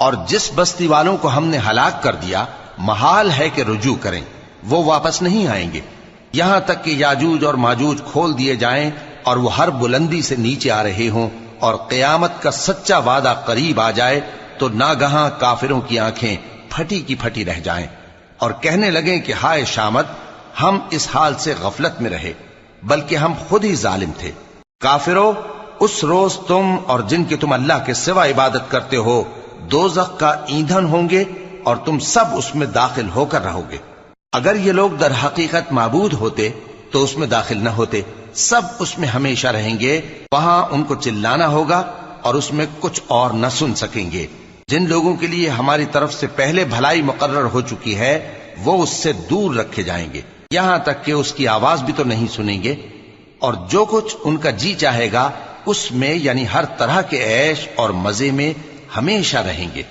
اور جس بستی والوں کو ہم نے ہلاک کر دیا محال ہے کہ رجوع کریں، وہ واپس نہیں آئیں گے، یہاں تک کہ یاجوج اور ماجوج کھول دیے جائیں اور وہ ہر بلندی سے نیچے آ رہے ہوں اور قیامت کا سچا وعدہ قریب آ جائے تو ناگہاں کافروں کی آنکھیں پھٹی کی پھٹی رہ جائیں اور کہنے لگیں کہ ہائے شامت، ہم اس حال سے غفلت میں رہے بلکہ ہم خود ہی ظالم تھے۔ کافرو، اس روز تم اور جن کی تم اللہ کے سوا عبادت کرتے ہو دوزخ کا ایندھن ہوں گے اور تم سب اس میں داخل ہو کر رہو گے۔ اگر یہ لوگ در حقیقت معبود ہوتے تو اس میں داخل نہ ہوتے، سب اس میں ہمیشہ رہیں گے، وہاں ان کو چلانا ہوگا اور اس میں کچھ اور نہ سن سکیں گے۔ جن لوگوں کے لیے ہماری طرف سے پہلے بھلائی مقرر ہو چکی ہے وہ اس سے دور رکھے جائیں گے، یہاں تک کہ اس کی آواز بھی تو نہیں سنیں گے، اور جو کچھ ان کا جی چاہے گا اس میں یعنی ہر طرح کے عیش اور مزے میں ہمیشہ رہیں گے۔